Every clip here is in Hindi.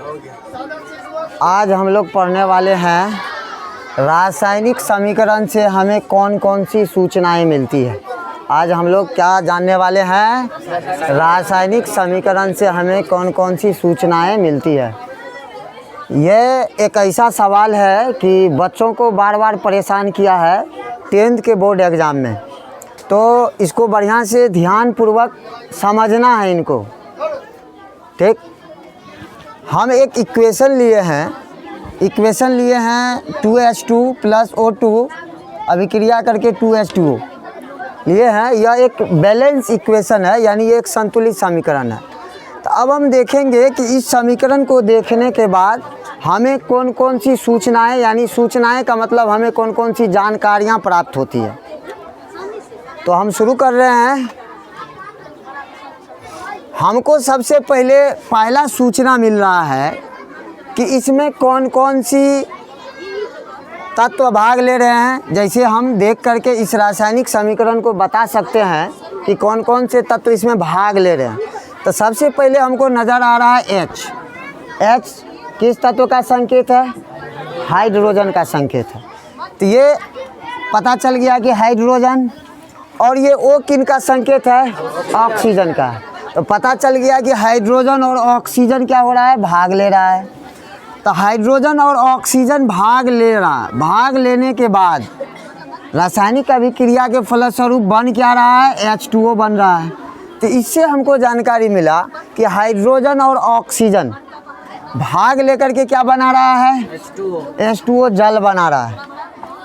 आज हम लोग पढ़ने वाले हैं रासायनिक समीकरण से हमें कौन कौन सी सूचनाएं मिलती है। आज हम लोग क्या जानने वाले हैं, रासायनिक समीकरण से हमें कौन कौन सी सूचनाएं मिलती है। यह एक ऐसा सवाल है कि बच्चों को बार बार परेशान किया है 10th के बोर्ड एग्ज़ाम में, तो इसको बढ़िया से ध्यानपूर्वक समझना है इनको। ठीक, हम एक इक्वेशन लिए हैं 2H2 + O2 अभिक्रिया करके 2H2O लिए हैं। यह एक बैलेंस इक्वेशन है, यानी ये एक संतुलित समीकरण है। तो अब हम देखेंगे कि इस समीकरण को देखने के बाद हमें कौन कौन सी सूचनाएं, यानी सूचनाएं का मतलब हमें कौन कौन सी जानकारियां प्राप्त होती है। तो हम शुरू कर रहे हैं। हमको सबसे पहला सूचना मिल रहा है कि इसमें कौन कौन सी तत्व भाग ले रहे हैं। जैसे हम देख करके इस रासायनिक समीकरण को बता सकते हैं कि कौन कौन से तत्व इसमें भाग ले रहे हैं। तो सबसे पहले हमको नज़र आ रहा है H किस तत्व का संकेत है, हाइड्रोजन का संकेत है। तो ये पता चल गया कि हाइड्रोजन, और ये O किन का संकेत है, ऑक्सीजन का। तो पता चल गया कि हाइड्रोजन और ऑक्सीजन क्या हो रहा है, भाग ले रहा है। तो हाइड्रोजन और ऑक्सीजन भाग ले रहा है। भाग लेने के बाद रासायनिक अभिक्रिया के फलस्वरूप बन क्या रहा है, H2O बन रहा है। तो इससे हमको जानकारी मिला कि हाइड्रोजन और ऑक्सीजन भाग लेकर के क्या बना रहा है, H2O जल बना रहा है।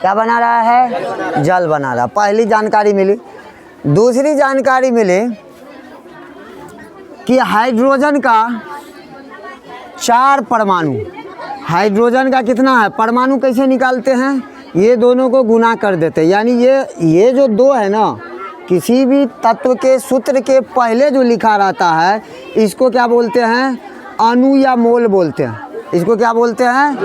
क्या बना रहा है, जल बना रहा है। पहली जानकारी मिली। दूसरी जानकारी मिली कि हाइड्रोजन का 4 परमाणु, हाइड्रोजन का कितना है, परमाणु कैसे निकालते हैं, ये दोनों को गुना कर देते हैं। यानी ये जो 2 है ना, किसी भी तत्व के सूत्र के पहले जो लिखा रहता है इसको क्या बोलते हैं, अणु या मोल बोलते हैं। इसको क्या बोलते हैं,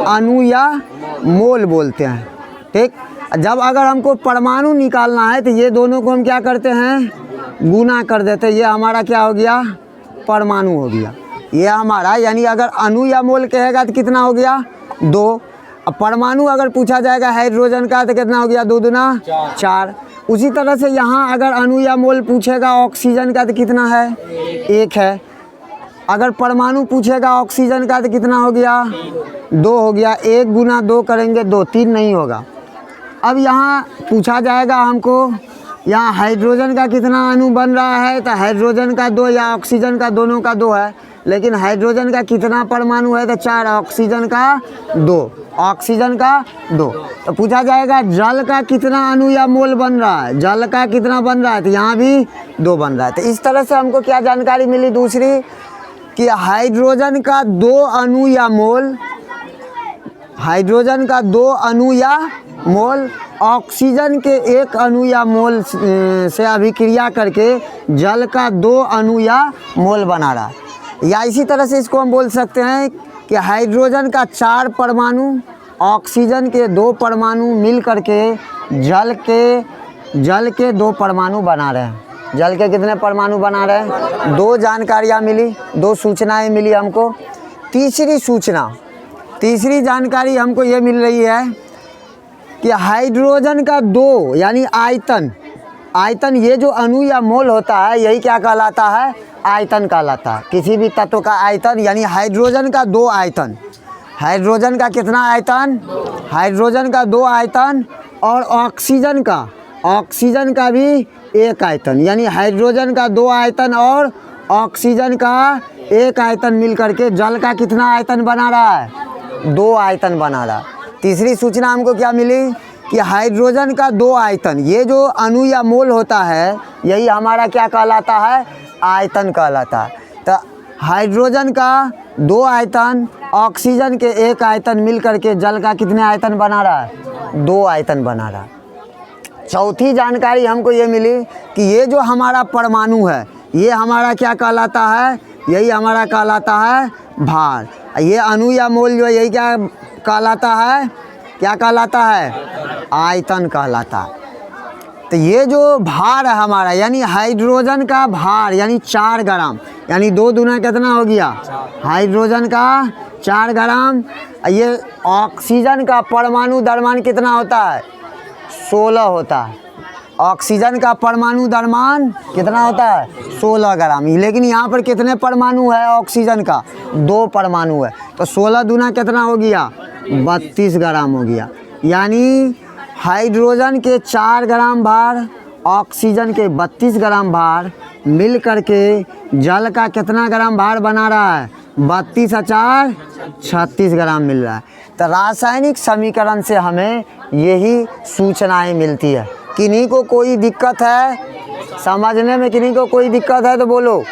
अणु या मोल बोलते हैं। ठीक, जब अगर हमको परमाणु निकालना है तो ये दोनों को हम क्या करते हैं, गुना कर देते हैं। ये हमारा क्या हो गया, परमाणु हो गया। ये हमारा, यानी अगर अणु या मोल कहेगा तो कितना हो गया, 2। अब परमाणु अगर पूछा जाएगा हाइड्रोजन का तो कितना हो गया, 2 दूना 4। उसी तरह से यहाँ अगर अणु या मोल पूछेगा ऑक्सीजन का तो कितना है, 1 है। अगर परमाणु पूछेगा ऑक्सीजन का तो कितना हो गया, 2 हो गया। 1 गुना 2 करेंगे 2, 3 नहीं होगा। अब यहाँ पूछा जाएगा हमको यहाँ हाइड्रोजन का कितना अणु बन रहा है, तो हाइड्रोजन का 2 या ऑक्सीजन का, दोनों का 2 है। लेकिन हाइड्रोजन का कितना परमाणु है, तो 4, ऑक्सीजन का 2, ऑक्सीजन का 2। तो पूछा जाएगा जल का कितना अणु या मोल बन रहा है, जल का कितना बन रहा है, तो यहाँ भी 2 बन रहा है। तो इस तरह से हमको क्या जानकारी मिली दूसरी, कि हाइड्रोजन का 2 अणु या मोल, हाइड्रोजन का 2 अणु या मोल ऑक्सीजन के 1 अणु या मोल से अभिक्रिया करके जल का 2 अणु या मोल बना रहा है। या इसी तरह से इसको हम बोल सकते हैं कि हाइड्रोजन का 4 परमाणु, ऑक्सीजन के 2 परमाणु मिल करके जल के 2 परमाणु बना रहे हैं। जल के कितने परमाणु बना रहे हैं, 2 जानकारियाँ मिली, 2 सूचनाएं मिली हमको। तीसरी जानकारी हमको ये मिल रही है कि हाइड्रोजन का 2, यानी आयतन, ये जो अणु या मोल होता है यही क्या कहलाता है, आयतन कहलाता है। किसी भी तत्व का आयतन, यानी हाइड्रोजन का 2 आयतन, हाइड्रोजन का कितना आयतन, हाइड्रोजन का 2 आयतन, और ऑक्सीजन का भी 1 आयतन, यानी हाइड्रोजन का 2 आयतन और ऑक्सीजन का 1 आयतन मिल करके जल का कितना आयतन बना रहा है, 2 आयतन बना रहा है। तीसरी सूचना हमको क्या मिली कि हाइड्रोजन का 2 आयतन, ये जो अणु या मोल होता है यही हमारा क्या कहलाता है, आयतन कहलाता है। तो हाइड्रोजन का 2 आयतन, ऑक्सीजन के 1 आयतन मिल करके जल का कितने आयतन बना रहा है, 2 आयतन बना रहा है। चौथी जानकारी हमको ये मिली कि ये जो हमारा परमाणु है ये हमारा क्या कहलाता है, यही हमारा कहलाता है भार। ये अणु या मोल जो है यही क्या कहलाता है, क्या कहलाता है, आयतन कहलाता है। तो ये जो भार है हमारा, यानी हाइड्रोजन का भार यानी 4 ग्राम, यानी 2 दूना कितना हो गया, हाइड्रोजन का 4 ग्राम। ये ऑक्सीजन का परमाणु द्रव्यमान कितना होता है, 16 होता है। ऑक्सीजन का परमाणु द्रव्यमान कितना होता है, 16 ग्राम। लेकिन यहाँ पर कितने परमाणु है ऑक्सीजन का, 2 परमाणु है, तो 16 दूना कितना हो गया, 32 ग्राम हो गया। यानी हाइड्रोजन के 4 ग्राम भार, ऑक्सीजन के 32 ग्राम भार मिल करके जल का कितना ग्राम भार बना रहा है, 32 और 4 36 ग्राम मिल रहा है। तो रासायनिक समीकरण से हमें यही सूचनाएं मिलती है। किन्हीं को कोई दिक्कत है समझने में, किन्हीं को कोई दिक्कत है तो बोलो।